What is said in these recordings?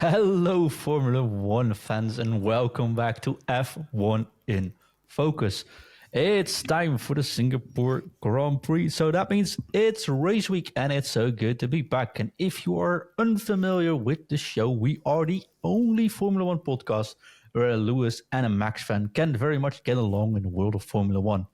Hello, Formula One fans, and welcome back to F1 in Focus. It's time for the Singapore Grand Prix, so that means it's race week, and it's so good to be back. And if you are unfamiliar with the show, we are the only Formula One podcast where a Lewis and a Max fan can very much get along in the world of Formula One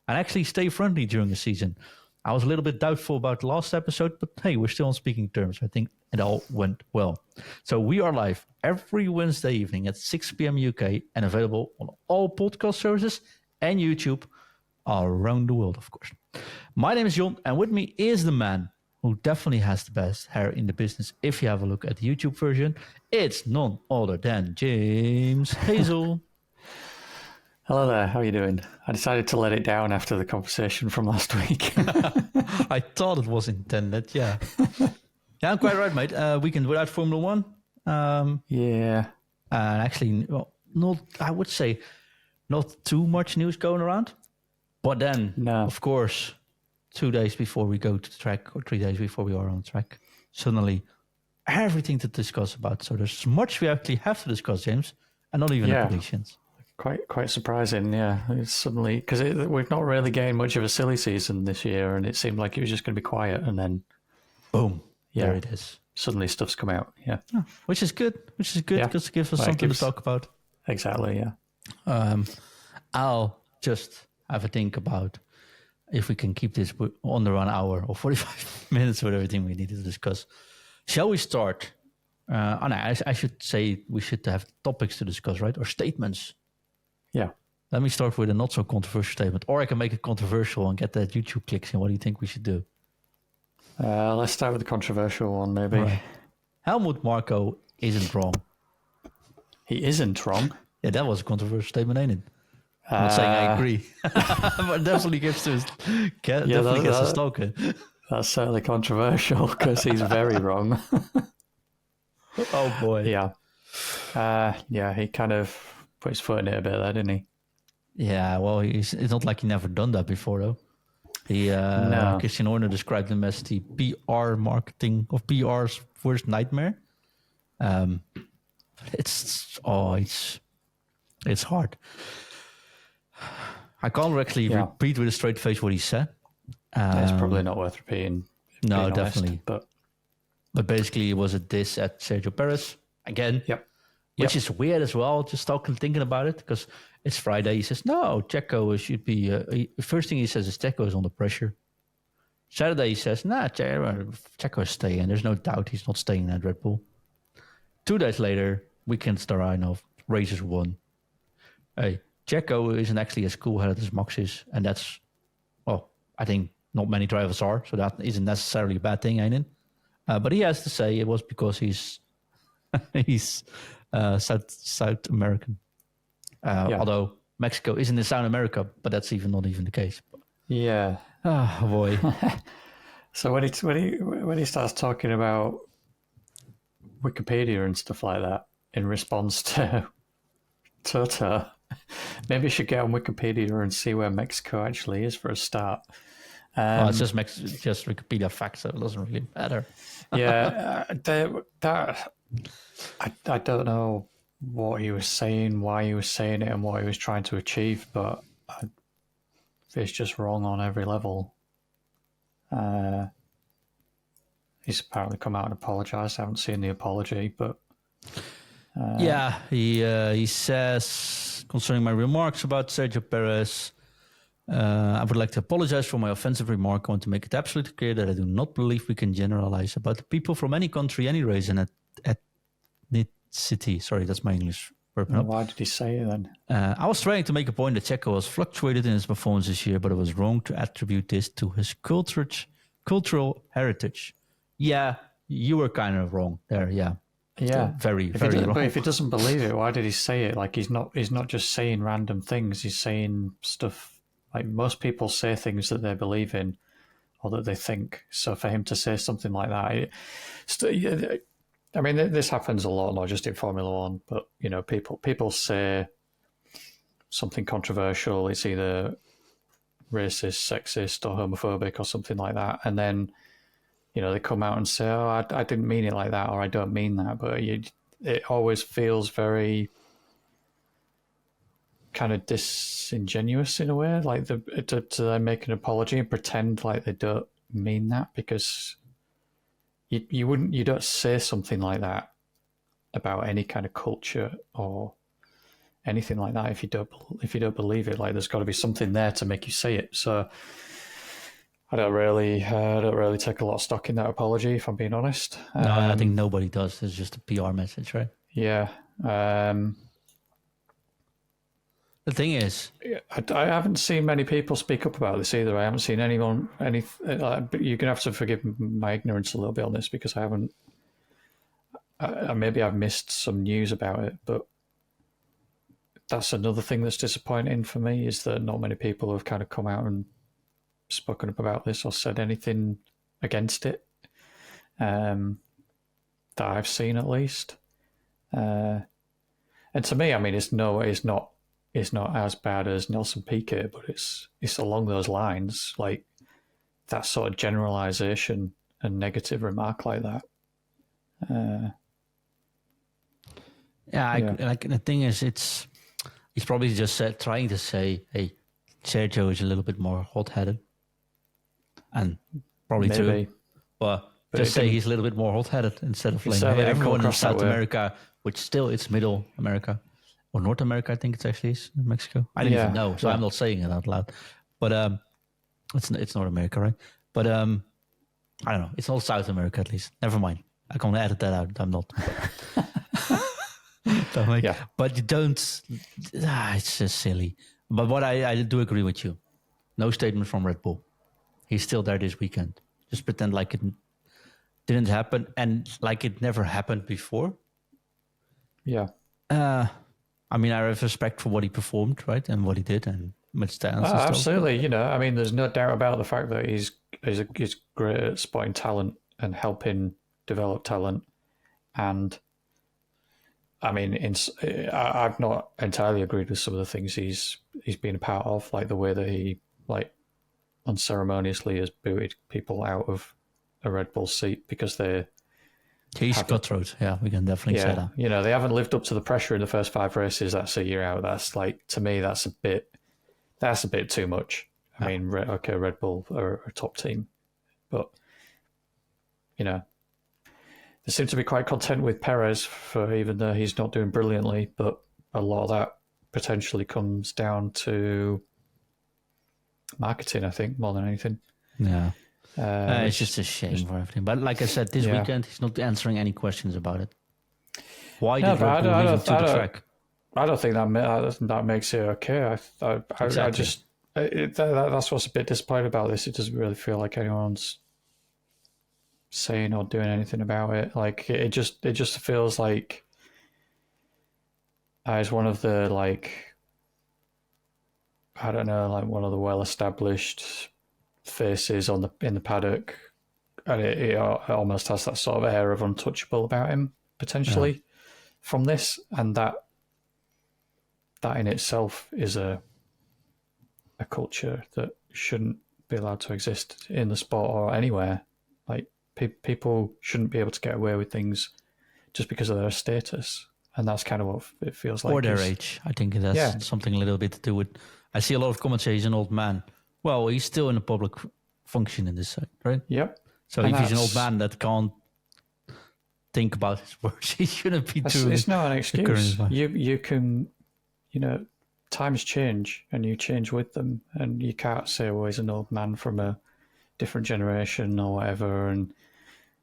and actually stay friendly during the season. I was a little bit doubtful about the last episode, but hey, we're still on speaking terms. I think it all went well. So we are live every Wednesday evening at 6 p.m. UK and available on all podcast services and YouTube around the world, of course. My name is John, and with me is the man who definitely has the best hair in the business. If you have a look at the YouTube version, it's none other than James Hazel. Hello there, how are you doing? I decided to let it down after the conversation from last week. I thought it was intended, yeah. Yeah, I'm quite right, mate. Weekend without Formula One. Yeah. And actually, well, not, I would say, not too much news going around. But then, of course, 2 days before we go to the track, or 3 days before we are on track, suddenly everything to discuss about. So there's much we actually have to discuss, James, and not even the predictions. Quite surprising, yeah. It's suddenly, because we've not really gained much of a silly season this year, and it seemed like it was just going to be quiet, and then boom, there it is. Suddenly stuff's come out, yeah. Oh, which is good because it gives us something to talk about. Exactly, yeah. I'll just have a think about if we can keep this under an hour or 45 minutes with everything we need to discuss. Shall we start? I should say we should have topics to discuss, right? Or statements. Yeah. Let me start with a not so controversial statement, or I can make it controversial and get that YouTube clicks in. What do you think we should do? Let's start with the controversial one, maybe. Right. Helmet Marko isn't wrong. He isn't wrong? Yeah, that was a controversial statement, ain't it? I'm not saying I agree, but definitely gives us a stalker. That's certainly controversial because he's very wrong. Oh boy. Yeah, he kind of put his foot in it a bit there, didn't he? Yeah, well, it's not like he never done that before, though. Christian Horner described him as the PR marketing of PR's worst nightmare. It's hard. I can't actually repeat with a straight face what he said. It's probably not worth repeating. No, definitely. But basically, it was a diss at Sergio Perez again. Which is weird as well, just thinking about it, because it's Friday. He says, no, Checo should be... first thing he says is Checo is under pressure. Saturday he says, nah, Checo is staying. There's no doubt he's not staying at Red Bull. 2 days later, weekend star of races won. Hey, Checo isn't actually as cool-headed as Max is, and that's... Well, I think not many drivers are, so that isn't necessarily a bad thing, ain't it? But he has to say it was because he's South American. Although Mexico isn't in South America, but that's not even the case. Yeah. Oh boy. So when he starts talking about Wikipedia and stuff like that in response to Toto, maybe you should get on Wikipedia and see where Mexico actually is for a start. It's just Wikipedia facts, so it doesn't really matter. Yeah, I don't know what he was saying, why he was saying it, and what he was trying to achieve, but it's just wrong on every level. He's apparently come out and apologized. I haven't seen the apology, but... he says, concerning my remarks about Sergio Perez, I would like to apologize for my offensive remark. I want to make it absolutely clear that I do not believe we can generalize about the people from any country, any race, and ethnicity. Sorry, that's my English. Why did he say it then? I was trying to make a point that Checo has fluctuated in his performance this year, but it was wrong to attribute this to his cultural heritage. Yeah, you were kind of wrong there. Yeah. Yeah, very wrong. But if he doesn't believe it, why did he say it? Like he's not just saying random things. He's saying stuff. Like most people say things that they believe in or that they think. So for him to say something like that, I mean, this happens a lot, not just in Formula One, but people say something controversial. It's either racist, sexist, or homophobic, or something like that, and then they come out and say, "Oh, I didn't mean it like that," or "I don't mean that." But it always feels very kind of disingenuous in a way, like to then make an apology and pretend like they don't mean that, because you don't say something like that about any kind of culture or anything like that if you don't believe it. Like, there's got to be something there to make you say it. So I don't really take a lot of stock in that apology, if I'm being honest. No, I think nobody does. It's just a PR message, right? Yeah. The thing is, I haven't seen many people speak up about this either. I haven't seen anyone. But you're gonna have to forgive my ignorance a little bit on this, because I haven't. Maybe I've missed some news about it, but that's another thing that's disappointing for me, is that not many people have kind of come out and spoken up about this or said anything against it, that I've seen at least. And to me, I mean, it's not as bad as Nelson Piquet, but it's along those lines, like that sort of generalization and negative remark like that. Like the thing is, he's probably just trying to say, hey, Sergio is a little bit more hot-headed, and probably true, but just say he's a little bit more hot-headed instead of like everyone in South America, which still it's Middle America or North America. I think it's actually is Mexico. I didn't even know, so I'm not saying it out loud. But it's North America, right? But I don't know. It's not South America, at least. Never mind. I can edit that out. I'm not. But you don't. It's just silly. But what I do agree with you. No statement from Red Bull. He's still there this weekend. Just pretend like it didn't happen and like it never happened before. Yeah. I mean, I have respect for what he performed, right, and what he did, and much stance. Absolutely. You know, I mean, there's no doubt about the fact that he's great at spotting talent and helping develop talent. And I mean, I've not entirely agreed with some of the things he's been a part of, like the way that he like unceremoniously has booted people out of a Red Bull seat because he's cutthroat. Yeah, we can definitely say that. You know, they haven't lived up to the pressure in the first 5 races. That's a year out. That's like, to me, that's a bit too much. I mean, Red Bull are a top team, but you know, they seem to be quite content with Perez, for even though he's not doing brilliantly. But a lot of that potentially comes down to marketing, I think, more than anything. Yeah. It's just a shame for everything. But like I said, this weekend, he's not answering any questions about it. Why did Red Bull leave him to the track? I don't think that makes it okay. I just that's what's a bit disappointing about this. It doesn't really feel like anyone's saying or doing anything about it. Like it just feels like as one of the I don't know, like one of the well-established faces in the paddock, and it almost has that sort of air of untouchable about him potentially from this, and that in itself is a culture that shouldn't be allowed to exist in the sport or anywhere. Like people shouldn't be able to get away with things just because of their status, and that's kind of what it feels like. Or their age. I think that's something a little bit to do with. I see a lot of comments say he's an old man. Well, he's still in a public function in this side, right? Yep. So if he's an old man that can't think about his words, he shouldn't be doing. It's not an excuse. You can, you know, times change and you change with them, and you can't say, well, he's an old man from a different generation or whatever, and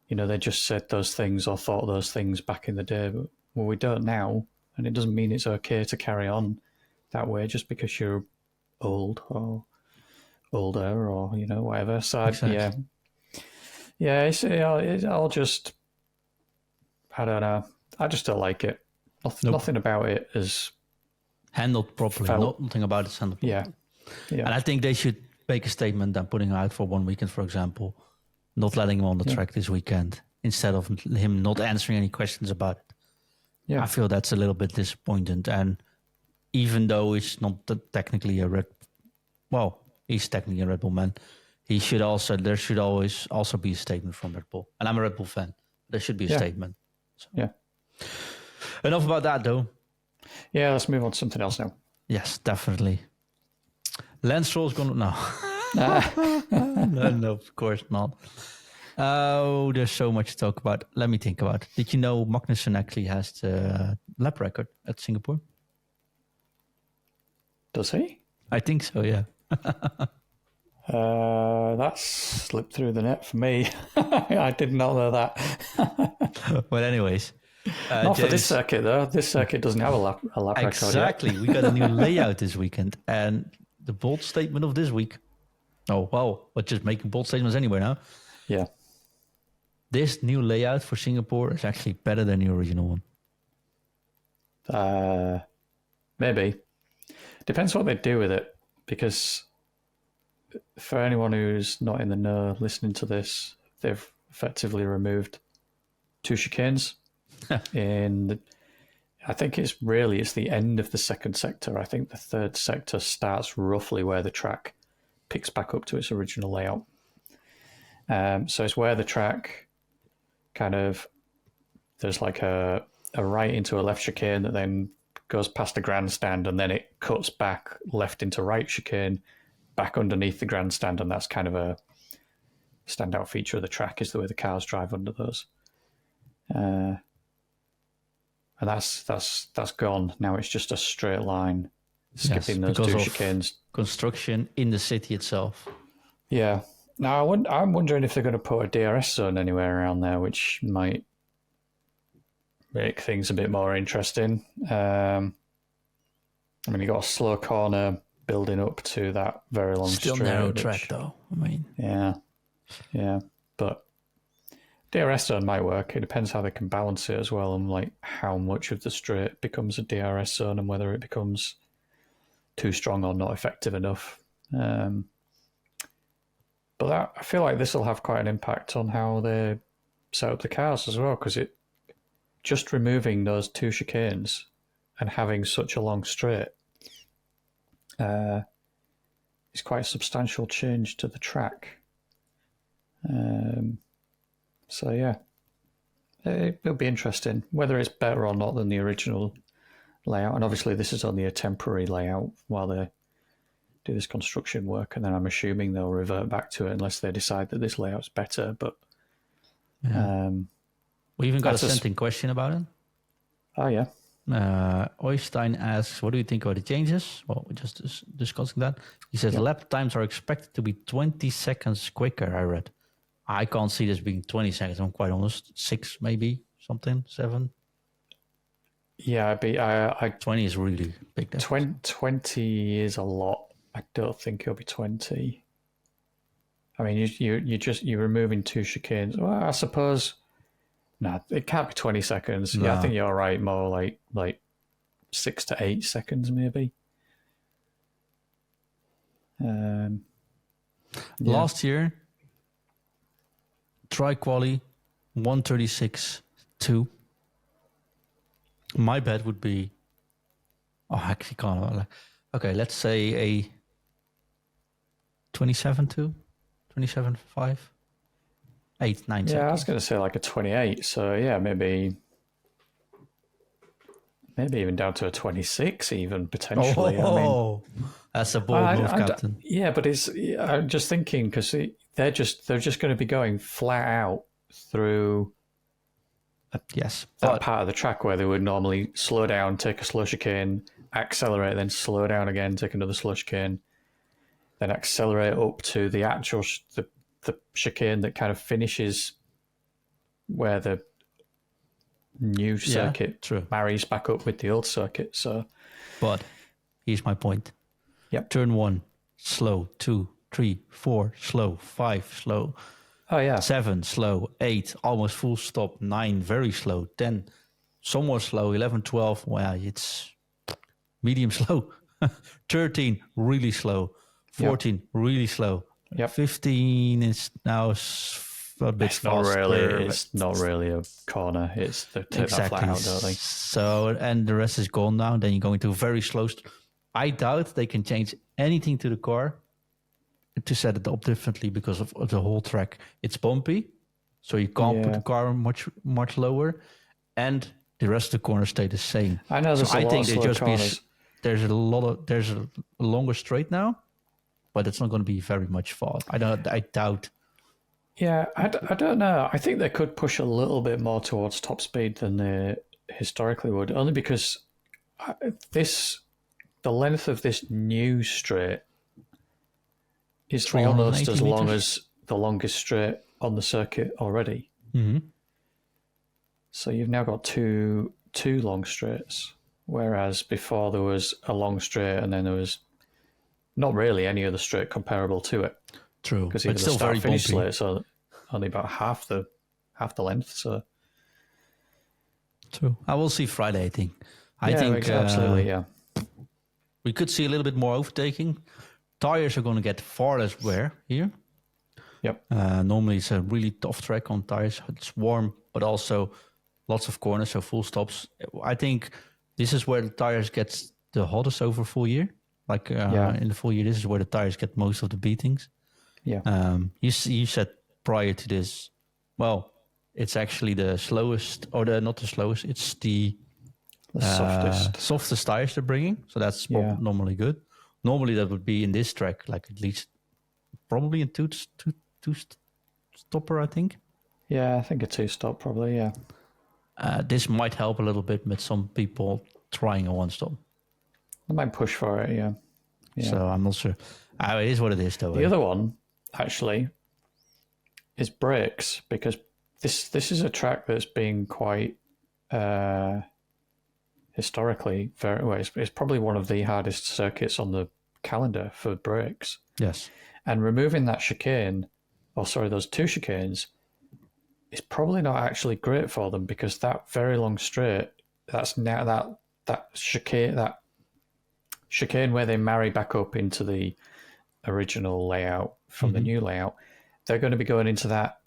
you know, they just said those things or thought those things back in the day, but well, we don't now, and it doesn't mean it's okay to carry on that way just because you're old or older or, you know, whatever. So exactly. It's all just, I don't know, I just don't like it. Nothing about it is handled properly. Nothing about it is handled properly. Yeah. And I think they should make a statement and putting him out for 1 weekend, for example, not letting him on the track this weekend instead of him not answering any questions about it. Yeah. I feel that's a little bit disappointing. And even though he's not technically he's technically a Red Bull man, there should always also be a statement from Red Bull. And I'm a Red Bull fan. There should be a statement. So. Yeah. Enough about that, though. Yeah, let's move on to something else now. Yes, definitely. Lance Stroll's gonna no. No, of course not. Oh, there's so much to talk about. Let me think about it. Did you know Magnussen actually has the lap record at Singapore? Does he? I think so, yeah. That slipped through the net for me. I did not know that. But anyways. Not for this circuit, though. This circuit doesn't have a lap record yet. Exactly. We got a new layout this weekend. And the bold statement of this week. Oh, well, we're just making bold statements anyway now. Yeah. This new layout for Singapore is actually better than the original one. Maybe. Depends what they do with it. Because for anyone who's not in the know listening to this, they've effectively removed 2 chicanes. I think it's the end of the second sector. I think the third sector starts roughly where the track picks back up to its original layout. So it's where the track kind of, there's like a right into a left chicane that then goes past the grandstand, and then it cuts back left into right chicane back underneath the grandstand, and that's kind of a standout feature of the track, is the way the cars drive under those. And that's gone. Now it's just a straight line, skipping those 2 chicanes. Construction in the city itself. Yeah. Now I'm wondering if they're going to put a DRS zone anywhere around there, which might make things a bit more interesting. I mean, you got a slow corner building up to that very long Still straight. narrow track, though. I mean, yeah, but DRS zone might work. It depends how they can balance it as well, and like how much of the straight becomes a DRS zone, and whether it becomes too strong or not effective enough. But I feel like this will have quite an impact on how they set up the cars as well, because it just removing those 2 chicanes and having such a long straight is quite a substantial change to the track. So yeah, it'll be interesting whether it's better or not than the original layout. And obviously this is only a temporary layout while they do this construction work, and then I'm assuming they'll revert back to it unless they decide that this layout's better. But we even got a sent-in question about it. Oh yeah. Oystein asks, what do you think about the changes? Well, we're just discussing that. He says lap times are expected to be 20 seconds quicker, I read. I can't see this being 20 seconds. I'm quite honest. 6 maybe, something, 7. Yeah, 20 is really big. 20 is a lot. I don't think it'll be 20. I mean, you're removing 2 chicanes. Well, I suppose. No, it can't be 20 seconds. No. Yeah, I think you're right. More like 6 to 8 seconds, maybe. Last year, tri-quali 136.2. My bet would be. Oh, I actually can't. Okay, let's say a 27.2, 27.5. 8, 9 seconds. Yeah, I was going to say like a 28. So yeah, maybe even down to a 26, even potentially. Oh, I mean, that's a bold move, Captain. Yeah, but I'm just thinking because they're just going to be going flat out through. That part of the track where they would normally slow down, take a slow chicane, accelerate, then slow down again, take another slow chicane, then accelerate up to the actual the chicane that kind of finishes where the new circuit marries back up with the old circuit. So, but here's my point. Yep. Turn 1, slow. 2, 3, 4, slow. 5, slow. Oh yeah. 7, slow. 8, almost full stop. 9, very slow. 10, somewhat slow. 11, 12, well, it's medium slow. 13, really slow. 14, really slow. Yep. 15 is now a bit faster. It's not really a corner. It's they take that flat out, don't they? So, and the rest is gone now. Then you're going to very slow. I doubt they can change anything to the car to set it up differently because of the whole track. It's bumpy, so you can't put the car much lower. And the rest of the corners stay the same. I know there's So a I lot think of they slow just corners. there's a longer straight now, but it's not going to be very much fault. I doubt. Yeah, I don't know. I think they could push a little bit more towards top speed than they historically would, only because the length of this new straight is almost 380 as long meters? as the longest straight on the circuit already. Mm-hmm. So you've now got two long straights, whereas before there was a long straight and then there was not really any other straight comparable to it. True, Because but even it's the still very start finish bumpy. slate, so only about half the length. So True. I will see Friday. I yeah, think absolutely, yeah. we could see a little bit more overtaking. Tires are going to get far less wear here. Yep. Normally it's a really tough track on tires. It's warm, but also lots of corners, so full stops. I think this is where the tires get the hottest over full year. Like in the full year, this is where the tires get most of the beatings. Yeah. You said prior to this, well, it's actually the slowest, or not the slowest. It's the softest tires they're bringing. So that's normally good. Normally that would be in this track, like at least probably a two stopper, I think. Yeah, I think a two-stop probably, yeah. This might help a little bit with some people trying a one-stop. I might push for it, yeah. So I'm not sure. It is what it is, though. The other one, actually, is brakes, because this is a track that's been quite historically very well. It's probably one of the hardest circuits on the calendar for brakes. Yes. And removing that chicane, those two chicanes, is probably not actually great for them, because that very long straight, that's now that chicane where they marry back up into the original layout from the new layout, they're going to be going into that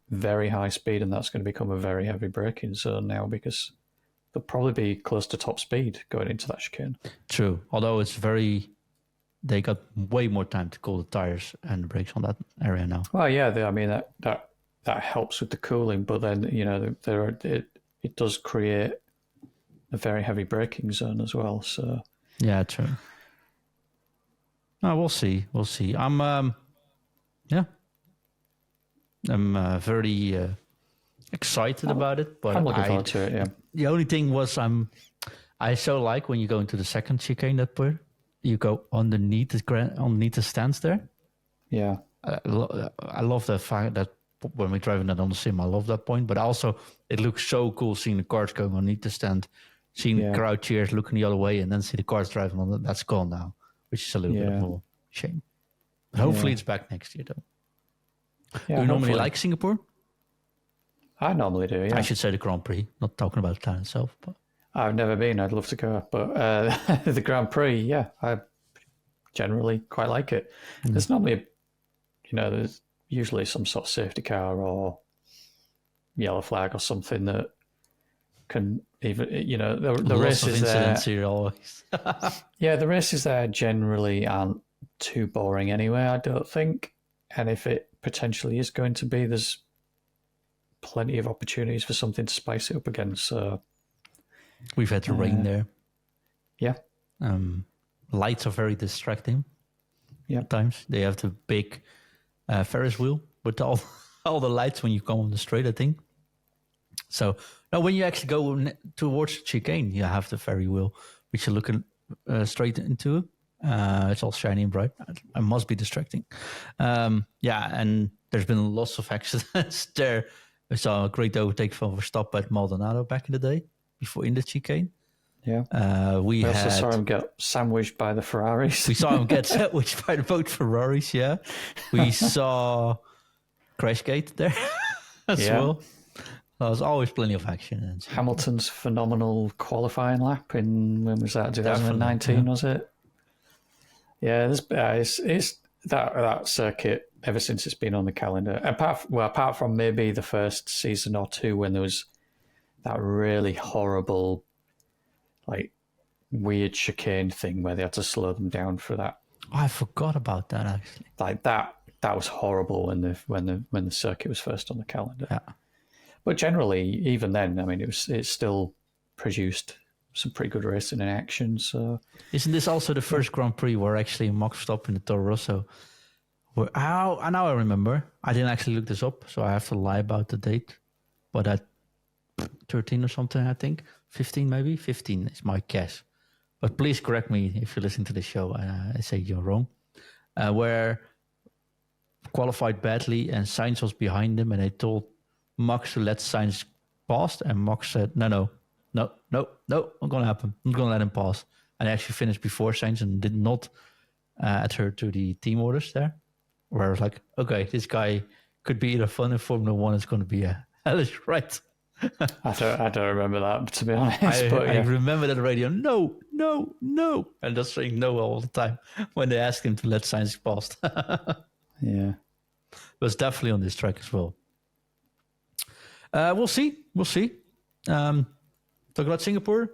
very high speed, and that's going to become a very heavy braking zone now, because they'll probably be close to top speed going into that chicane. True. Although they got way more time to cool the tires and the brakes on that area now. Well, yeah, I mean that helps with the cooling, but then it does create a very heavy braking zone as well. So yeah, true. We'll see. I'm very excited about it, but I'm looking forward to it. Yeah. The only thing was I so like when you go into the second chicane that part, you go underneath the stands there. Yeah. I love the fact that when we're driving that on the sim, I love that point. But also, it looks so cool seeing the cars going underneath the stand, seeing the crowd cheers, looking the other way, and then see the cars driving on it. That's gone now, which is a little bit of a shame. But hopefully it's back next year, though. Yeah, do you normally like Singapore? I normally do, yeah. I should say the Grand Prix, not talking about the town itself. But I've never been. I'd love to go. But the Grand Prix, yeah, I generally quite like it. There's normally, there's usually some sort of safety car or yellow flag or something that can even, the races there. Here always. Yeah, the races there generally aren't too boring anyway, I don't think. And if it potentially is going to be, there's plenty of opportunities for something to spice it up again. So we've had the rain there. Yeah. Lights are very distracting. Yeah. At times they have the big Ferris wheel with all the lights when you come on the straight, I think. So now when you actually go towards the chicane, you have the Ferris wheel, which you're looking straight into. It's all shiny and bright. It must be distracting. And there's been lots of accidents there. We saw a great overtake from Verstappen at Maldonado back in the day, before in the chicane. Yeah. We also saw him get sandwiched by the Ferraris. We saw him get sandwiched by both Ferraris, yeah. We saw Crashgate there as well. There's always plenty of action. Hamilton's phenomenal qualifying lap when was that? 2019, was it? Yeah, it's that circuit ever since it's been on the calendar. Apart from maybe the first season or two when there was that really horrible, like weird chicane thing where they had to slow them down for that. Oh, I forgot about that actually. Like that was horrible when the circuit was first on the calendar. Yeah. But generally, even then, I mean, it's still produced some pretty good racing in action. So isn't this also the first Grand Prix where actually Max Verstappen and the Toro Rosso were? Now I remember. I didn't actually look this up, so I have to lie about the date. But at 13 or something, I think 15 maybe 15 is my guess. But please correct me if you listen to the show and I say you're wrong. Where qualified badly and Sainz was behind him, and they told Max to let Sainz pass, and Max said, no, not going to happen. I'm not going to let him pass. And he actually finished before Sainz and did not adhere to the team orders there. Where I was like, okay, this guy could be either fun in Formula One. It's going to be a hellish ride. I don't remember that, to be honest. I remember that radio. No, and just saying no all the time when they asked him to let Sainz pass. Yeah, it was definitely on this track as well. We'll see. Talk about Singapore.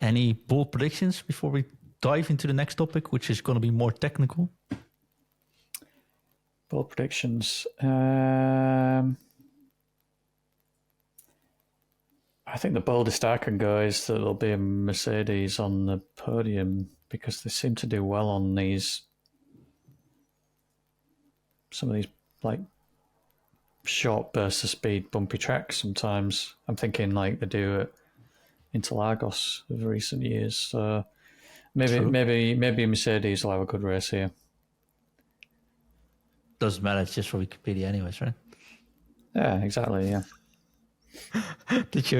Any bold predictions before we dive into the next topic, which is going to be more technical? Bold predictions. I think the boldest I can go is that there'll be a Mercedes on the podium because they seem to do well on some of these like short bursts of speed, bumpy tracks. Sometimes I'm thinking like they do at Interlagos of recent years. So maybe Mercedes will have a good race here. Doesn't matter. It's just for Wikipedia, anyways, right? Yeah, exactly. Yeah. Did you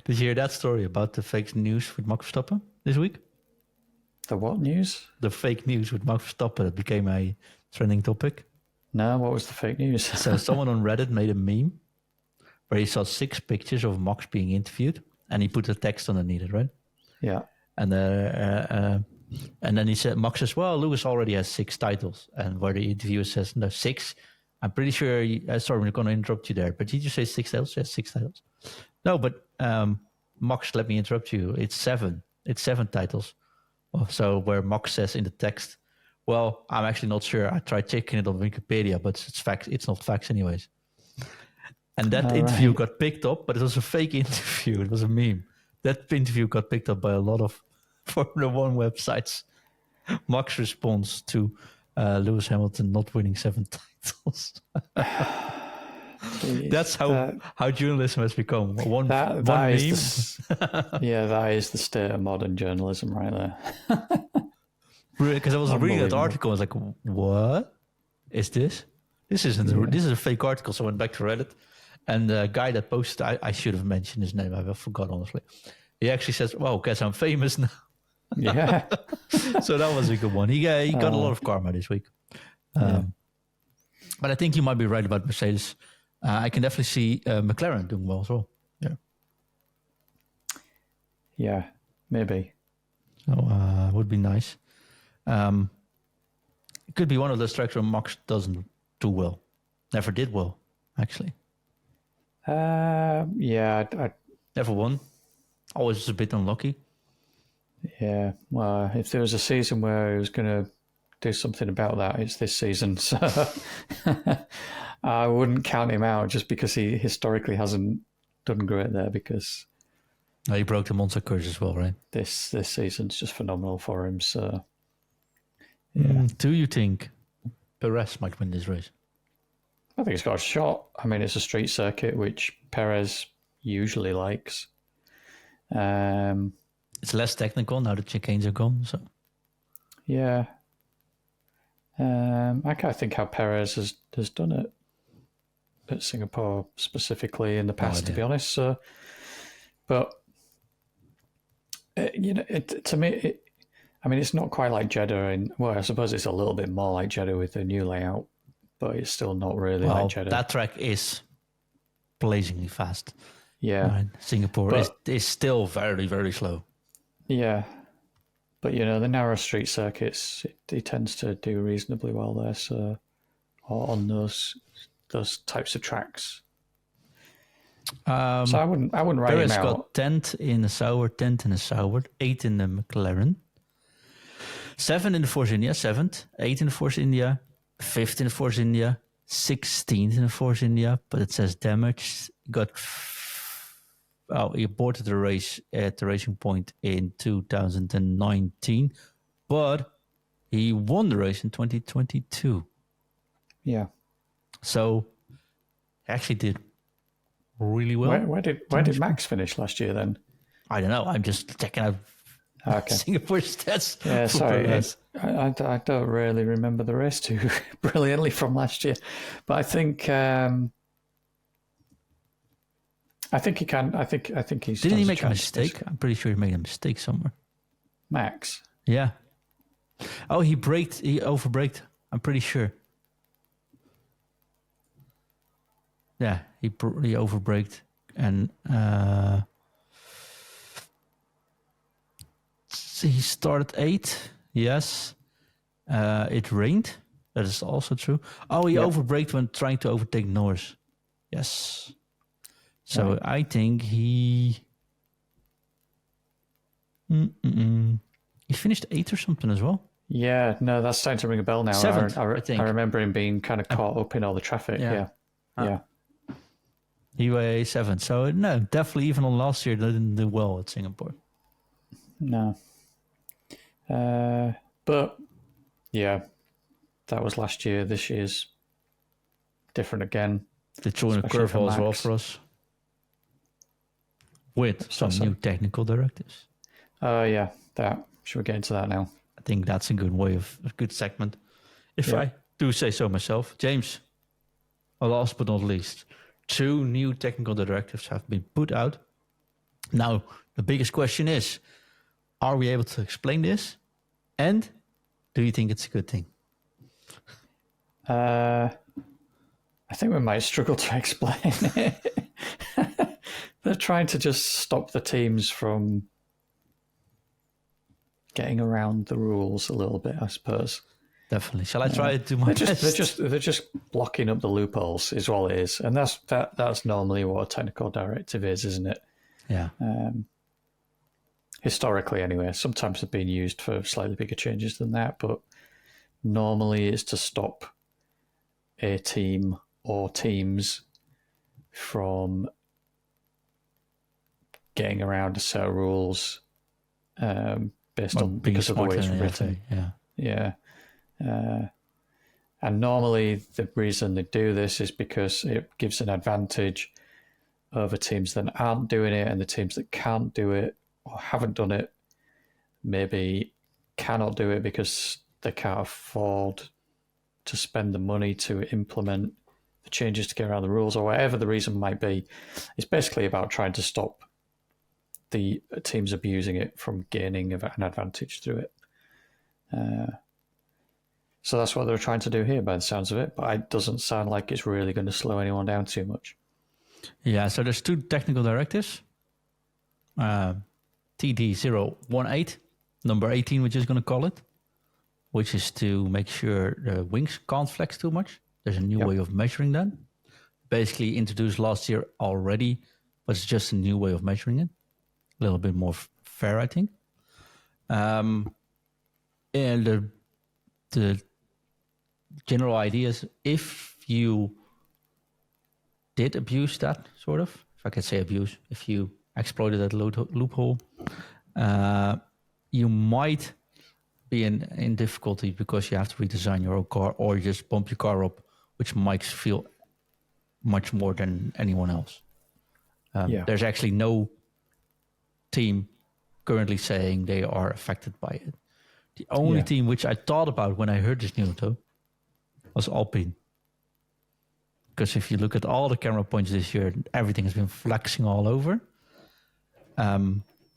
hear that story about the fake news with Max Verstappen this week? The what news? The fake news with Max Verstappen that became a trending topic. No, what was the fake news? So someone on Reddit made a meme where he saw 6 pictures of Max being interviewed, and he put a text underneath it, right? Yeah. And then he said, Max says, well, Lewis already has 6 titles. And where the interviewer says, no, 6. I'm pretty sure, sorry, I'm going to interrupt you there, but did you say 6 titles? Yes, 6 titles. No, but Max, let me interrupt you. It's 7. It's 7 titles. So where Max says in the text, well, I'm actually not sure. I tried checking it on Wikipedia, but it's facts. It's not facts anyways. And that interview got picked up, but it was a fake interview. It was a meme. That interview got picked up by a lot of Formula One websites. Max responds to Lewis Hamilton not winning 7 titles. That's how journalism has become. One meme. That is the state of modern journalism right there. Because I was reading that article, I was like, what is this? This is a fake article. So I went back to Reddit, and the guy that posted, I should have mentioned his name. I forgot, honestly. He actually says, well, guess I'm famous now. Yeah. So that was a good one. He got a lot of karma this week. But I think you might be right about Mercedes. I can definitely see McLaren doing well as well. Yeah. Yeah, maybe. So would be nice. It could be one of those tracks where Max doesn't do well. Never did well, actually. Yeah. I never won. Always a bit unlucky. Yeah. Well, if there was a season where he was going to do something about that, it's this season. So I wouldn't count him out just because he historically hasn't done great there, because he broke the Monza curse as well, right? This season's just phenomenal for him. So, yeah. Do you think Perez might win this race? I think he's got a shot. I mean, it's a street circuit, which Perez usually likes. It's less technical now that chicanes are gone. So, yeah. I can't think how Perez has done it at Singapore specifically in the past, to be honest. So, but to me, I mean, it's not quite like Jeddah. Well, I suppose it's a little bit more like Jeddah with the new layout, but it's still not really like Jeddah. That track is blazingly fast. Yeah, right? Singapore is still very, very slow. Yeah, but the narrow street circuits, it tends to do reasonably well there. So, on those types of tracks. So I wouldn't write him out. Got 10th in the Sauber, 10th in the Sauber, 8th in the McLaren, 7th in the Force India, 7th, 8th in the Force India, 5th in the Force India, 16th in the Force India, but it says damage. Got he aborted the race at the Racing Point in 2019, but he won the race in 2022. Yeah. So he actually did really well. Where did Max finish last year then? I don't know. I'm just checking out Singapore stats. Yeah, sorry. Us. I don't really remember the race too brilliantly from last year, but I think he can. I think he's. Didn't he make a mistake? I'm pretty sure he made a mistake somewhere. Max. Yeah. Oh, he overbraked. I'm pretty sure. Yeah, he overbraked and he started 8th. Yes. It rained. That is also true. Oh, he overbraked when trying to overtake Norris. Yes. So I think he finished 8th or something as well. Yeah, no, that's starting to ring a bell now. 7th, I think. I remember him being kind of caught up in all the traffic. Yeah. He was 7th. So no, definitely even on last year they didn't do well at Singapore. No. But yeah, that was last year. This year's different again. They threw in a curveball as well for us. With some new technical directives. Oh, yeah. That. Should we get into that now? I think that's a good segment. If I do say so myself. James, last but not least, 2 new technical directives have been put out. Now, the biggest question is, are we able to explain this? And do you think it's a good thing? I think we might struggle to explain it. They're trying to just stop the teams from getting around the rules a little bit, I suppose. Definitely. Shall I try to do my best? They're just blocking up the loopholes, is all it is, and that's normally what a technical directive is, isn't it? Yeah. Historically, anyway. Sometimes they've been used for slightly bigger changes than that, but normally it's to stop a team or teams from getting around a set of rules because of the way it's written. Yeah. And normally the reason they do this is because it gives an advantage over teams that aren't doing it, and the teams that can't do it or haven't done it maybe cannot do it because they can't afford to spend the money to implement the changes to get around the rules, or whatever the reason might be. It's basically about trying to stop the teams abusing it from gaining an advantage through it. So that's what they're trying to do here by the sounds of it, but it doesn't sound like it's really going to slow anyone down too much. Yeah, so there's 2 technical directives. TD018, number 18, which is going to call it, which is to make sure the wings can't flex too much. There's a new way of measuring that. Basically introduced last year already, but it's just a new way of measuring it. A little bit more fair, I think. And the general idea is, if you did abuse that, sort of, if I can say abuse, if you exploited that loophole, you might be in difficulty because you have to redesign your own car, or you just bump your car up, which makes you feel much more than anyone else. There's actually no team currently saying they are affected by it. The only team which I thought about when I heard this news, though, was Alpine. Because if you look at all the camera points this year, everything has been flexing all over.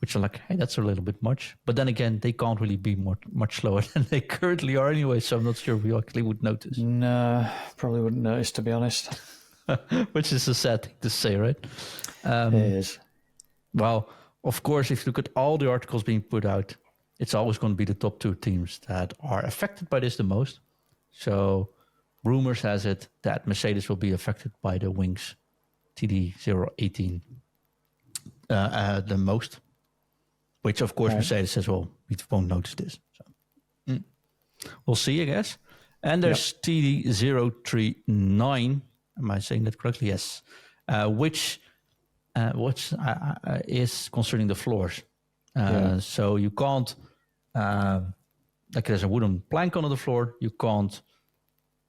Which are like, hey, that's a little bit much. But then again, they can't really be much slower than they currently are anyway, so I'm not sure we actually would notice. No, probably wouldn't notice, to be honest. Which is a sad thing to say, right? It is. Well, of course, if you look at all the articles being put out, it's always going to be the top 2 teams that are affected by this the most. So rumors has it that Mercedes will be affected by the wings TD018 the most. Which, of course, Mercedes says, well, we won't notice this. So we'll see, I guess. And there's TD039. Am I saying that correctly? Yes. Which which is concerning the floors. Yeah. So you can't, like there's a wooden plank on the floor, you can't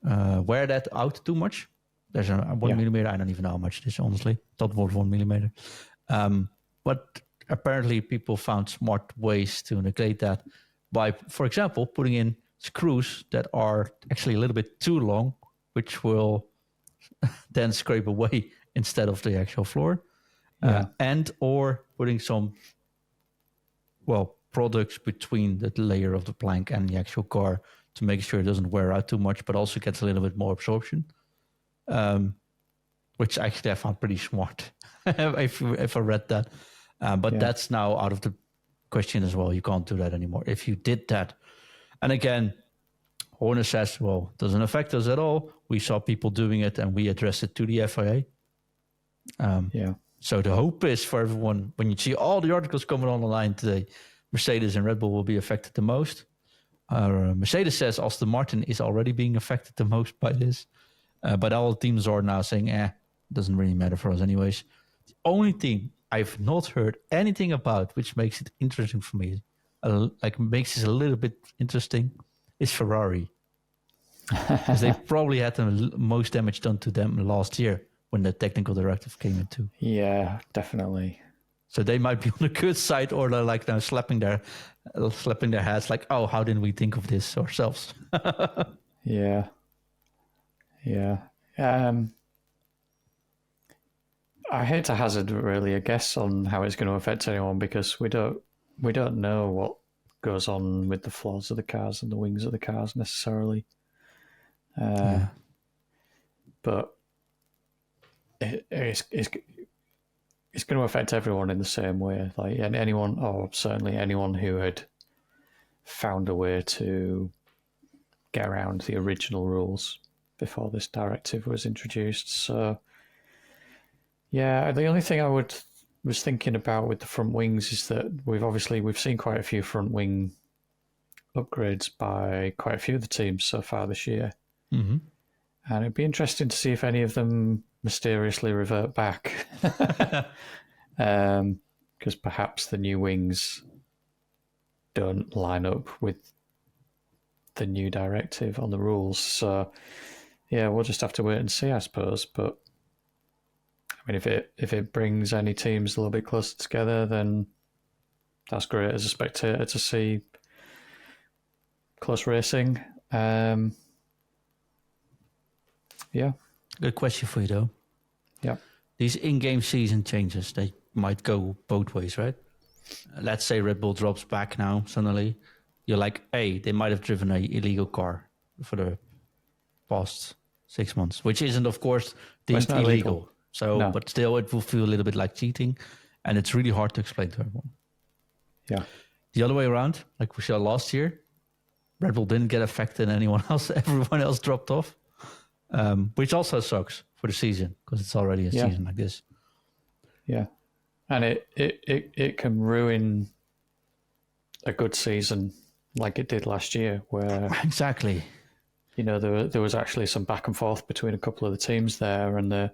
wear that out too much. There's a 1 millimeter. I don't even know how much it is, honestly. Thought it was 1 millimeter. But apparently people found smart ways to negate that by, for example, putting in screws that are actually a little bit too long, which will then scrape away instead of the actual floor. And or putting some, products between the layer of the plank and the actual car to make sure it doesn't wear out too much, but also gets a little bit more absorption. Which actually I found pretty smart if I read that. But that's now out of the question as well. You can't do that anymore. If you did that, and again, Horner says, well, it doesn't affect us at all. We saw people doing it and we addressed it to the FIA. So the hope is for everyone, when you see all the articles coming on the line today, Mercedes and Red Bull will be affected the most. Mercedes says Aston Martin is already being affected the most by this. But all teams are now saying, it doesn't really matter for us anyways. The only thing I've not heard anything about, which makes it interesting for me, makes this a little bit interesting, is Ferrari. Because they probably had the most damage done to them last year when the technical directive came into. Yeah, definitely. So they might be on the good side, or they're like now slapping their heads like, oh, how didn't we think of this ourselves? Yeah. I hate to hazard really a guess on how it's going to affect anyone, because we don't know what goes on with the floors of the cars and the wings of the cars necessarily. But it's going to affect everyone in the same way. Like anyone, or certainly anyone who had found a way to get around the original rules before this directive was introduced. So, yeah, the only thing I was thinking about with the front wings is that we've seen quite a few front wing upgrades by quite a few of the teams so far this year. Mm-hmm. And it'd be interesting to see if any of them mysteriously revert back. Because perhaps the new wings don't line up with the new directive on the rules. So, yeah, we'll just have to wait and see, I suppose. But I mean, if it brings any teams a little bit closer together, then that's great as a spectator to see close racing. Yeah. Good question for you, though. Yeah. These in-game season changes, they might go both ways, right? Let's say Red Bull drops back now suddenly. You're like, hey, they might have driven an illegal car for the past 6 months, which isn't, of course, deemed illegal. So, no. But still, it will feel a little bit like cheating, and it's really hard to explain to everyone. Yeah. The other way around, like we saw last year, Red Bull didn't get affected, everyone else dropped off, which also sucks for the season because it's already a season like this. Yeah, and it can ruin a good season like it did last year, where exactly, you know, there was actually some back and forth between a couple of the teams there, and the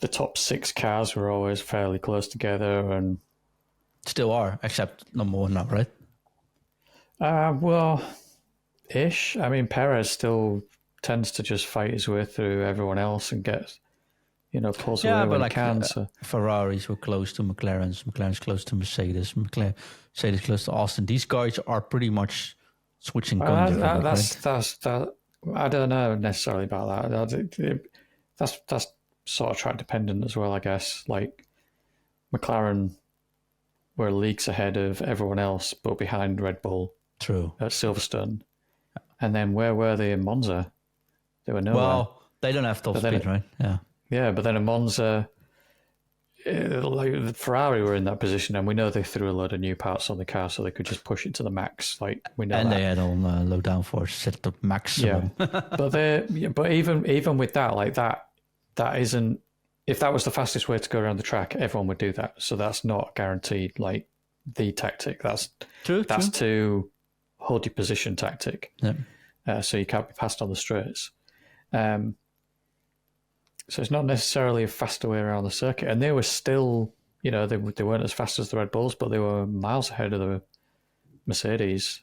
top 6 cars were always fairly close together, and still are, except number 1 now, right? Well, ish. I mean, Perez still tends to just fight his way through everyone else and get, pulls away when he can. So Ferraris were close to McLaren's close to Mercedes, Mercedes close to Austin. These guys are pretty much switching guns. That's I don't know necessarily about that. That's sort of track dependent as well, I guess. Like McLaren were leagues ahead of everyone else, but behind Red Bull. True. At Silverstone. And then where were they in Monza? They were nowhere. Well, they don't have top speed, right? Yeah. Yeah, but then in Monza, like Ferrari were in that position, and we know they threw a load of new parts on the car so they could just push it to the max. Like we know, and they had on low downforce set to maximum. Yeah, but even with that, like that isn't. If that was the fastest way to go around the track, everyone would do that. So that's not guaranteed. Like the tactic. That's true. To hold your position tactic. Yeah. So you can't be passed on the straights. So it's not necessarily a faster way around the circuit. And they were still, they weren't as fast as the Red Bulls, but they were miles ahead of the Mercedes.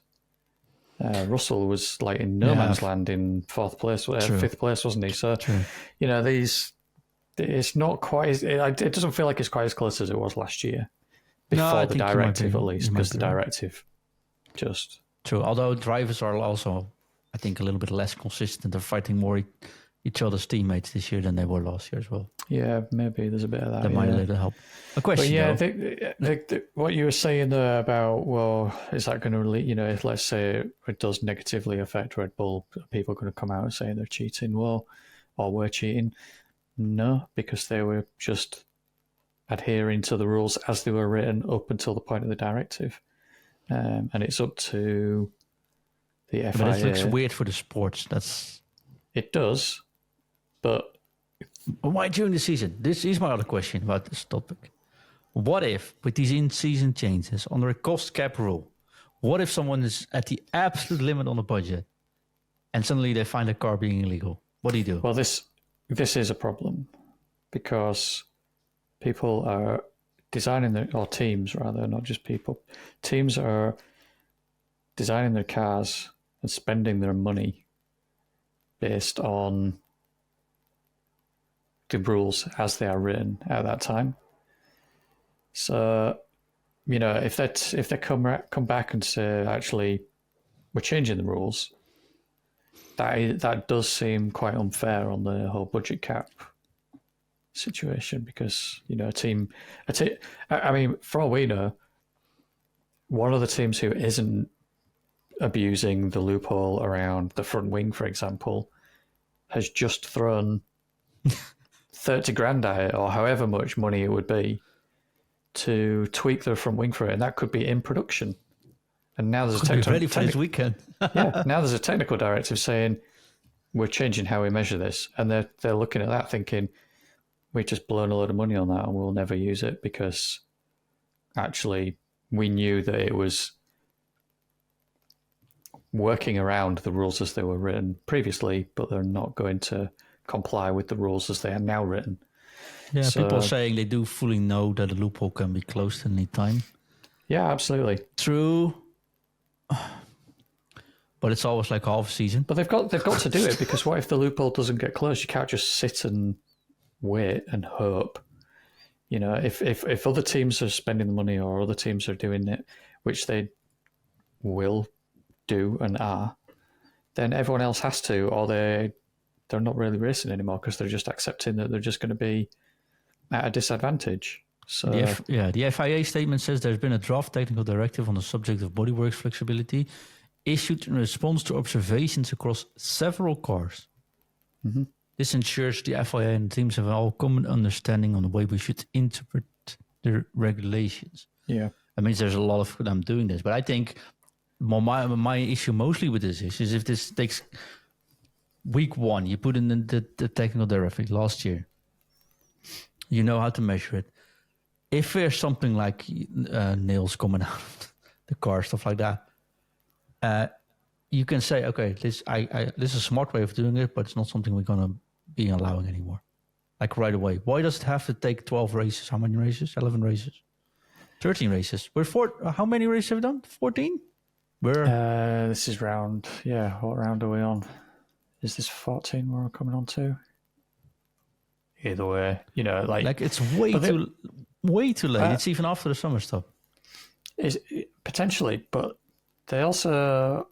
Russell was like in no man's land in fifth place, wasn't he? So, True. it's not quite. It doesn't feel like it's quite as close as it was last year. Before the directive, at least, because the directive just... True, although drivers are also, I think, a little bit less consistent. They're fighting more each other's teammates this year than they were last year as well. Yeah, maybe there's a bit of that. That might a little help. A question, what you were saying there about, well, is that going to, if let's say it does negatively affect Red Bull, are people going to come out and say they're cheating? Well, or we're cheating? No, because they were just adhering to the rules as they were written up until the point of the directive. And it's up to the FIA. But it looks weird for the sports. It does, but... Why during the season? This is my other question about this topic. What if, with these in-season changes, under a cost cap rule, what if someone is at the absolute limit on the budget and suddenly they find a car being illegal? What do you do? Well, this is a problem because people are designing or teams rather, not just people. Teams are designing their cars and spending their money based on the rules as they are written at that time. So, if they come back and say, actually, we're changing the rules, that does seem quite unfair on the whole budget cap situation, because I mean, for all we know, one of the teams who isn't abusing the loophole around the front wing, for example, has just thrown 30 grand at it, or however much money it would be, to tweak the front wing for it, and that could be in production. And now there's ready for this weekend. Yeah, now there's a technical directive saying we're changing how we measure this, and they're looking at that thinking we've just blown a load of money on that and we'll never use it because actually we knew that it was working around the rules as they were written previously, but they're not going to comply with the rules as they are now written. Yeah, so, people are saying they do fully know that a loophole can be closed at any time. Yeah, absolutely. True. But it's always like half a season. But they've got to do it, because what if the loophole doesn't get closed? You can't just sit and wait and hope. If other teams are spending the money or other teams are doing it, which they will do and are, then everyone else has to, or they're not really racing anymore because they're just accepting that they're just going to be at a disadvantage. So the FIA statement says there's been a draft technical directive on the subject of bodywork flexibility issued in response to observations across several cars. Mm-hmm. This ensures the FIA and teams have all common understanding on the way we should interpret the regulations. Yeah, that means there's a lot of them doing this, but I think my issue mostly with this is if this takes week one, you put in the technical directive last year, you know how to measure it. If there's something like nails coming out of the car, stuff like that, you can say, okay, this is a smart way of doing it, but it's not something we're going to be allowing anymore. Like right away. Why does it have to take 12 races? How many races? 11 races? 13 races. How many races have we done? 14? This is round. Yeah, what round are we on? Is this 14 we're coming on to? Either way, like it's way too late. It's even after the summer stuff. Potentially, but they also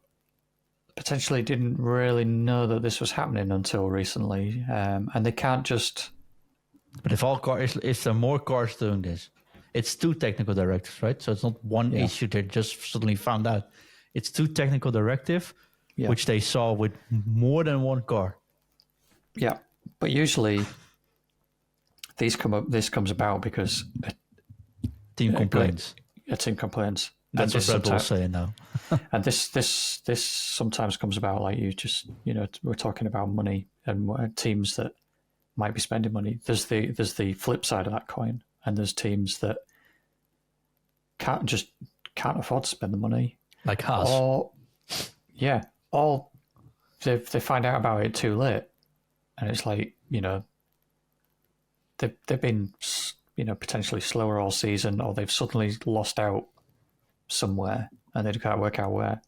potentially didn't really know that this was happening until recently, and they can't just... But if there are more cars doing this, it's two technical directives, right? So it's not one issue they just suddenly found out. It's two technical directives, which they saw with more than one car. Yeah, but usually this comes about because a team complains. A team complains. That's what Red Bull's saying now. And this sometimes comes about, like we're talking about money and teams that might be spending money. There's the flip side of that coin, and there's teams that can't afford to spend the money. Like Haas. Or they find out about it too late, and it's like they've been potentially slower all season, or they've suddenly lost out somewhere and they can't work out where,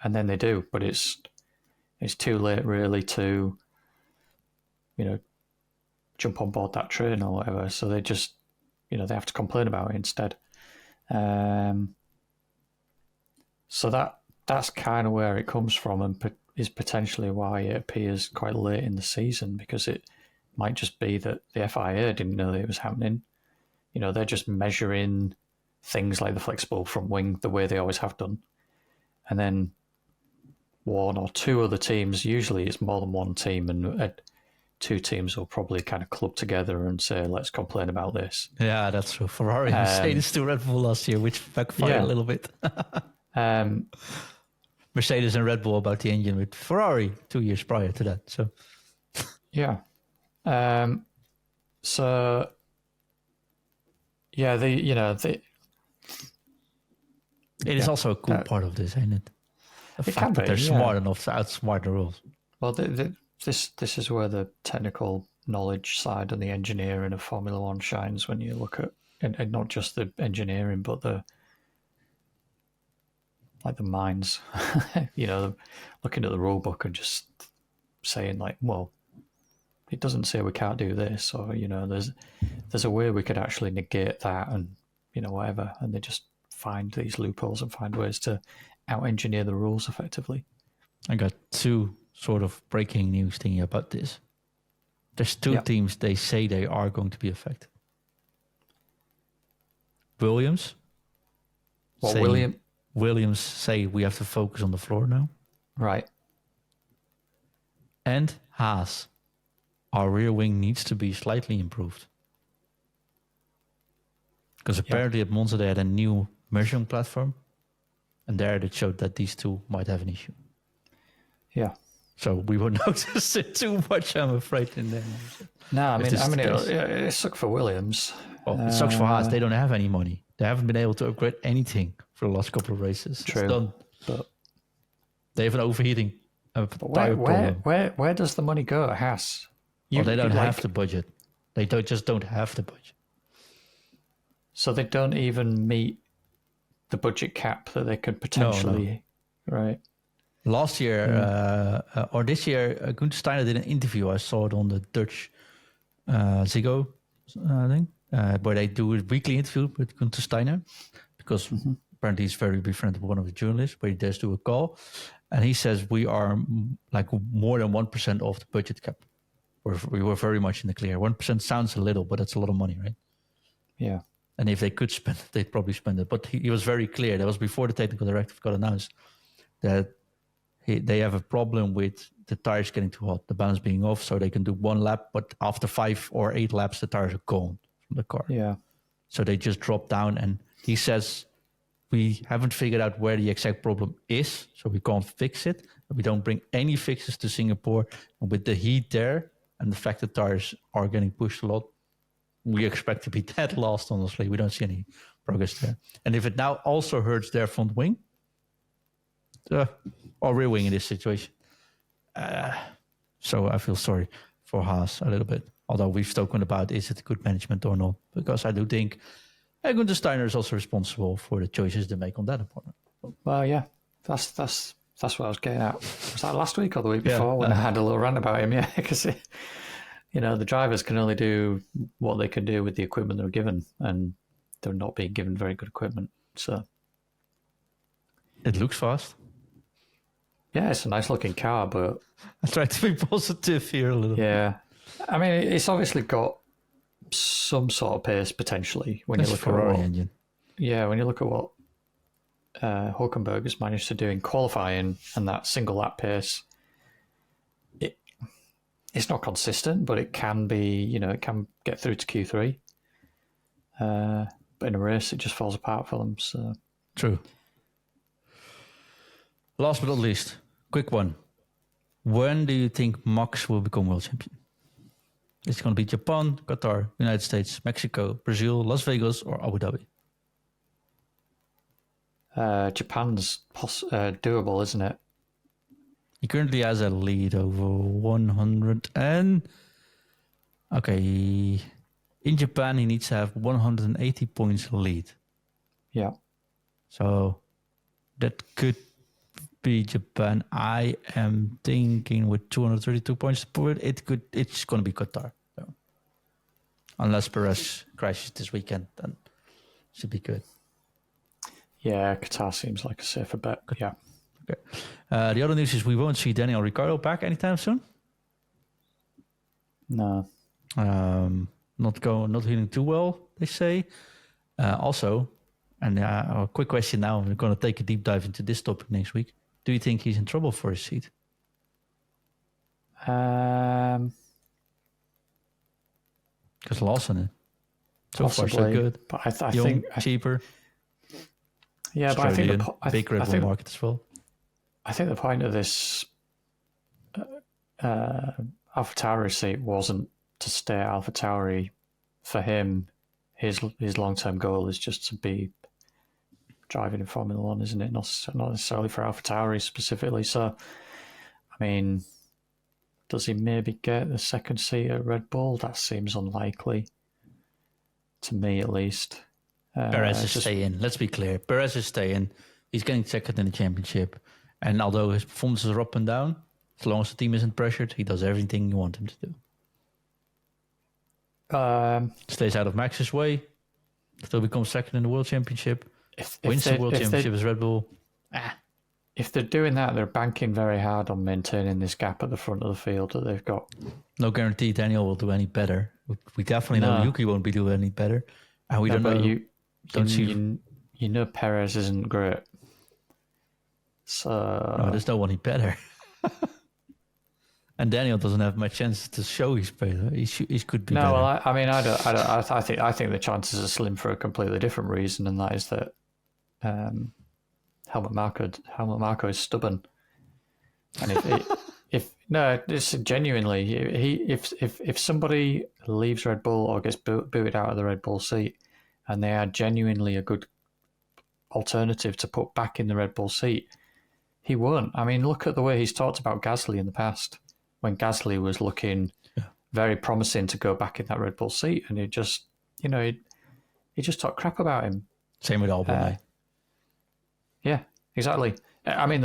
and then they do, but it's too late really to jump on board that train or whatever. So they just they have to complain about it instead. So that's kind of where it comes from, and is potentially why it appears quite late in the season, because it might just be that the FIA didn't know that it was happening. They're just measuring things like the flexible front wing the way they always have done. And then one or two other teams, usually it's more than one team, and two teams will probably kind of club together and say, let's complain about this. Yeah, that's true. Ferrari and Mercedes to Red Bull last year, which backfired a little bit. Mercedes and Red Bull about the engine with Ferrari 2 years prior to that. So yeah. So yeah, it is also a cool part of this, ain't it? The fact that they're smart enough to outsmart the rules. Well, this is where the technical knowledge side and the engineering of Formula One shines, when you look at, and not just the engineering, but the minds. Looking at the rule book and just saying like, well, it doesn't say we can't do this, or there's a way we could actually negate that, and whatever, and they just find these loopholes and find ways to out-engineer the rules effectively. I got two sort of breaking news thingy about this. There's two teams, they say they are going to be affected. Williams. Williams say we have to focus on the floor now. Right. And Haas. Our rear wing needs to be slightly improved. Because apparently at Monza they had a new measuring platform, and there it showed that these two might have an issue. Yeah. So we won't notice it too much, I'm afraid. In there. No, I mean, it sucks for Williams. Well, it sucks for Haas. They don't have any money. They haven't been able to upgrade anything for the last couple of races. True. It's done. But they have an overheating problem. Where does the money go at Haas? They don't have the budget. They don't have the budget. So they don't even meet the budget cap that they could potentially... No. Right. Last year, or this year, Gunther Steiner did an interview. I saw it on the Dutch Ziggo thing, where they do a weekly interview with Gunther Steiner, because apparently he's very befriended with one of the journalists, where he does do a call. And he says we are like more than 1% off the budget cap. We were very much in the clear. 1% sounds a little, but that's a lot of money, right? Yeah. And if they could spend it, they'd probably spend it. But he was very clear. That was before the technical directive got announced, that they have a problem with the tires getting too hot, the balance being off, so they can do one lap, but after 5 or 8 laps, the tires are gone from the car. Yeah. So they just drop down, and he says, we haven't figured out where the exact problem is, so we can't fix it. We don't bring any fixes to Singapore. And with the heat there and the fact that tires are getting pushed a lot, we expect to be dead last, honestly. We don't see any progress there. And if it now also hurts their front wing, or rear wing in this situation. So I feel sorry for Haas a little bit. Although we've spoken about, is it good management or not? Because I do think Gunther Steiner is also responsible for the choices they make on that department. Well, yeah, that's what I was getting at. Was that last week or the week before when I had a little rant about him? Yeah, because the drivers can only do what they can do with the equipment they're given, and they're not being given very good equipment. So it looks fast. Yeah, it's a nice looking car, but I try to be positive here a little. Yeah, I mean, it's obviously got some sort of pace potentially when you look Ferrari at engine. Yeah, when you look at what Hulkenberg has managed to do in qualifying and that single lap pace, it's not consistent, but it can be. It can get through to Q3. But in a race, it just falls apart for them. So true. Last but not least, quick one. When do you think Max will become world champion? Is it going to be Japan, Qatar, United States, Mexico, Brazil, Las Vegas, or Abu Dhabi? Japan's doable, isn't it? He currently has a lead over 100 and... Okay, In Japan, he needs to have 180 points lead. Yeah. So that could be Japan. I am thinking with 232 points, it's going to be Qatar. So. Unless Perez crashes this weekend, then should be good. Yeah, Qatar seems like a safer bet. Yeah. Okay. The other news is we won't see Daniel Ricciardo back anytime soon. No. Not healing too well, they say. Also, and a quick question now. We're going to take a deep dive into this topic next week. Do you think he's in trouble for his seat? Possibly, Because Lawson, so far so good. But I Young, think cheaper. Yeah, but I think big Red Bull market as well. I think the point of this AlphaTauri seat wasn't to stay at AlphaTauri. For him, his long-term goal is just to be driving in Formula One, isn't it? Not necessarily for AlphaTauri specifically. So, I mean, does he maybe get the second seat at Red Bull? That seems unlikely, to me at least. Perez is staying. Let's be clear. Perez is staying. He's getting second in the championship. And although his performances are up and down, as long as the team isn't pressured, he does everything you want him to do. Stays out of Max's way. Still becomes second in the World Championship. Wins the World Championship as Red Bull. If they're doing that, they're banking very hard on maintaining this gap at the front of the field that they've got. No guarantee Daniel will do any better. We definitely know Yuki won't be doing any better. And we don't know... You know Perez isn't great. So... No, there's no one better. And Daniel doesn't have much chance to show he's better. He could be better. No, well, I think the chances are slim for a completely different reason, and that is that Helmet Marko is stubborn. And it's genuinely, if somebody leaves Red Bull or gets booted out of the Red Bull seat, and they are genuinely a good alternative to put back in the Red Bull seat, he won't. I mean, look at the way he's talked about Gasly in the past, when Gasly was looking very promising to go back in that Red Bull seat, and he just talked crap about him. Same with Albon. Yeah, exactly. I mean,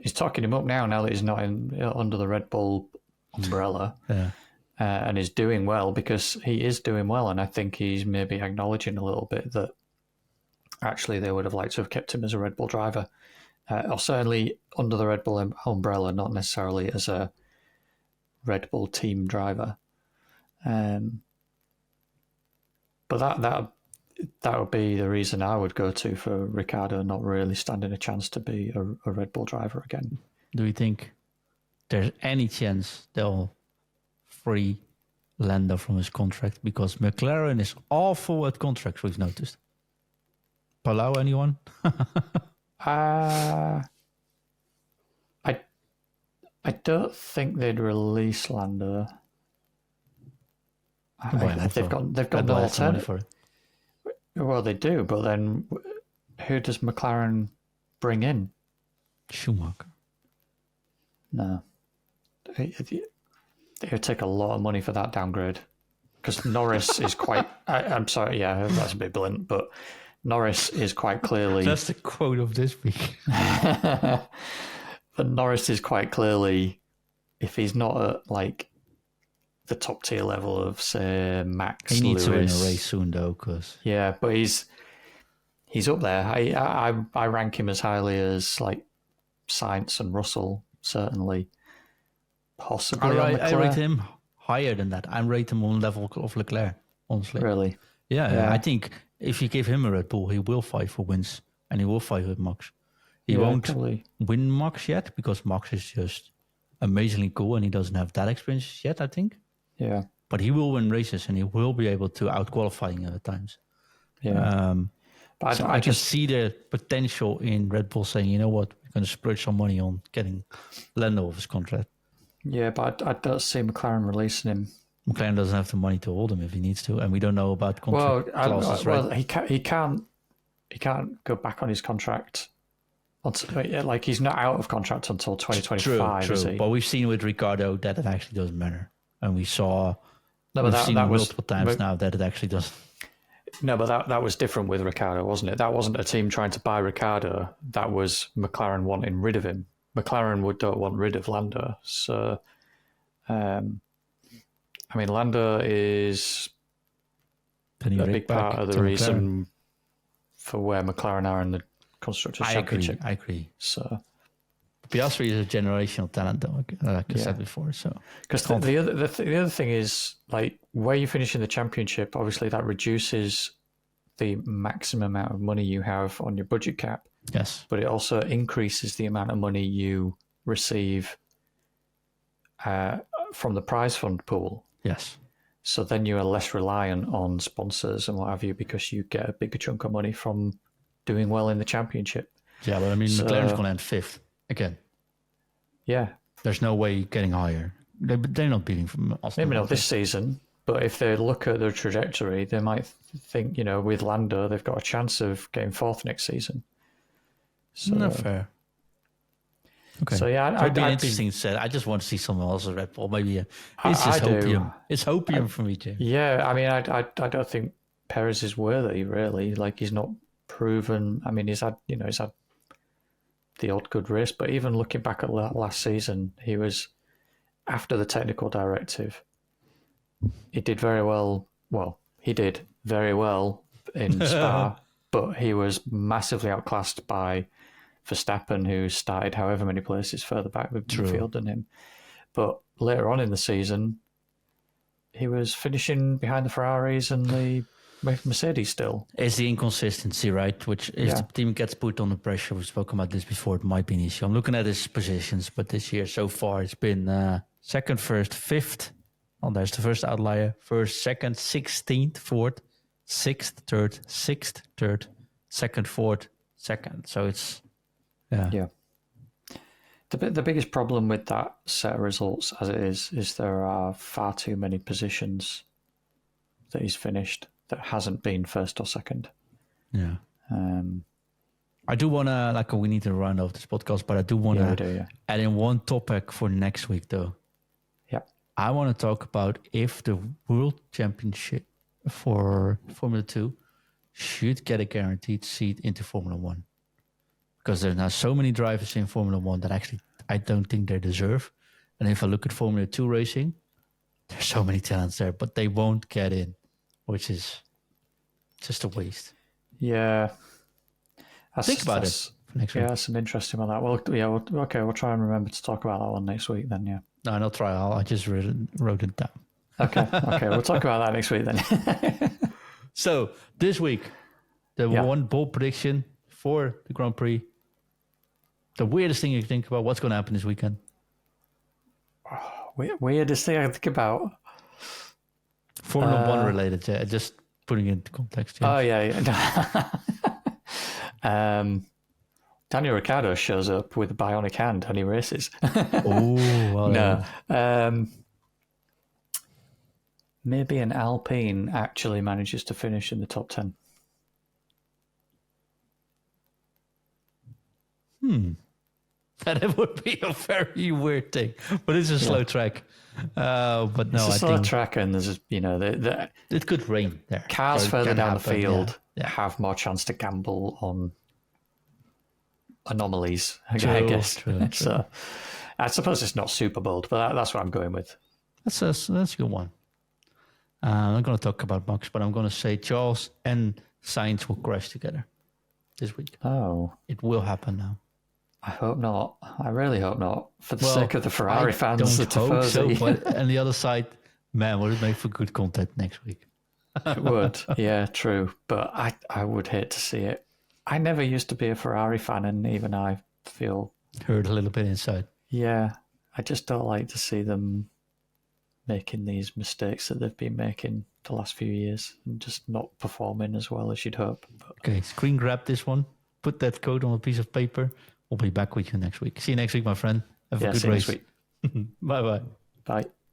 he's talking him up now that he's not under the Red Bull umbrella. Yeah. And is doing well, because he is doing well, and I think he's maybe acknowledging a little bit that actually they would have liked to have kept him as a Red Bull driver, or certainly under the Red Bull umbrella, not necessarily as a Red Bull team driver. But that would be the reason I would go to for Ricciardo not really standing a chance to be a Red Bull driver again. Do you think there's any chance they'll free Lando from his contract? Because McLaren is awful at contracts, we've noticed. Palau, anyone? I don't think they'd release Lando. They've got no alternative for it. Well, they do, but then who does McLaren bring in? Schumacher. No. It would take a lot of money for that downgrade, because Norris is quite... I'm sorry, yeah, that's a bit blunt, but Norris is quite clearly... That's the quote of this week. But Norris is quite clearly, if he's not at like the top tier level of, say, Max, he needs Lewis, to win a race soon, though, because... Yeah, but he's up there. I rank him as highly as like Sainz and Russell, certainly. Possibly I rate him higher than that. I rate him on level of Leclerc, honestly. Really? Yeah, I think if you give him a Red Bull, he will fight for wins, and he will fight with Max. He won't win Max yet, because Max is just amazingly cool, and he doesn't have that experience yet, I think. Yeah. But he will win races, and he will be able to out-qualify at times. Yeah. But I just see the potential in Red Bull saying, you know what, we're going to splurge some money on getting Lando off his contract. Yeah, but I don't see McLaren releasing him. McLaren doesn't have the money to hold him if he needs to, and we don't know about contract clauses, right? Well, he can't go back on his contract. Like, he's not out of contract until 2025. True. Is he? But we've seen with Ricciardo that it actually doesn't matter, and we saw No, We've but seen that was multiple times now that it actually does. no, but that was different with Ricciardo, wasn't it? That wasn't a team trying to buy Ricciardo. That was McLaren wanting rid of him. McLaren don't want rid of Lando. So, I mean, Lando is Penny a Rick big back part of the to McLaren. reason for where McLaren are in the Constructors' Championship. I agree. So, Piastri is a generational talent, though, like I said before. So, because the other thing is, like, where you finish in the championship, obviously that reduces the maximum amount of money you have on your budget cap. yes, But it also increases the amount of money you receive from the prize fund pool. yes. So then you are less reliant on sponsors and what have you, because you get a bigger chunk of money from doing well in the championship. Yeah, but I mean, So- McLaren's going to end 5th again. Yeah, There's no way getting higher. They're not beating from Austin. maybe not this season, but if they look at their trajectory, they might think, with Lando, they've got a chance of getting 4th next season. So, Not fair. Okay. So yeah, It'd be interesting to say. I just want to see someone else's Red Bull. Maybe it's just I do. hopium. It's hopium for me, Jim. Yeah, I mean, I don't think Perez is worthy, really. Like, he's not proven. I mean, he's had the odd good race, but even looking back at last season, he was after the technical directive. He did very well. Well, he did very well in Spa, but he was massively outclassed by Verstappen, who started however many places further back with the field than him. But later on in the season, he was finishing behind the Ferraris and the Mercedes still. It's the inconsistency, right? Which if the team gets put under pressure, we've spoken about this before, it might be an issue. I'm looking at his positions, but this year so far it's been second, first, fifth. Oh, there's the first outlier. First, second, 16th, fourth, sixth, third, sixth, third, second, fourth, second. So it's Yeah. The biggest problem with that set of results as it is there are far too many positions that he's finished that hasn't been first or second. Yeah. I do want to, we need to round off this podcast, but I do want to add in one topic for next week, though. Yeah. I want to talk about if the World Championship for Formula 2 should get a guaranteed seat into Formula 1. Because there's now so many drivers in Formula 1 that actually I don't think they deserve. And if I look at Formula 2 racing, there's so many talents there, but they won't get in, which is just a waste. Yeah. Think about it for next week. Yeah, that's an interesting one. That. Well, yeah, we'll try and remember to talk about that one next week then, yeah. No, not try. I just wrote it down. Okay, we'll talk about that next week then. So, this week, the one bold prediction for the Grand Prix. The weirdest thing you think about, what's going to happen this weekend? Weirdest thing I think about? Formula 1 related, yeah. Just putting it into context. Yeah. Oh, yeah. Daniel Ricciardo shows up with a bionic hand and he races. Oh, well, no. Maybe an Alpine actually manages to finish in the top 10. That would be a very weird thing, but it's a slow track. But no, it's a slow track, and there's it could rain there. Cars further down the field have more chance to gamble on anomalies. I guess. True. So I suppose it's not super bold, but that's what I'm going with. That's a good one. I'm not going to talk about Max, but I'm going to say Charles and Sainz will crash together this week. Oh, it will happen now. I hope not. I really hope not. For the sake of the Ferrari fans, don't hope so. But on the other side, man, would it make for good content next week? It would. Yeah, true. But I would hate to see it. I never used to be a Ferrari fan, and even I feel hurt a little bit inside. Yeah, I just don't like to see them making these mistakes that they've been making the last few years and just not performing as well as you'd hope. But... Okay, screen grab this one. Put that code on a piece of paper. We'll be back with you next week. See you next week, my friend. Have a good race. Next week. Bye-bye. Bye.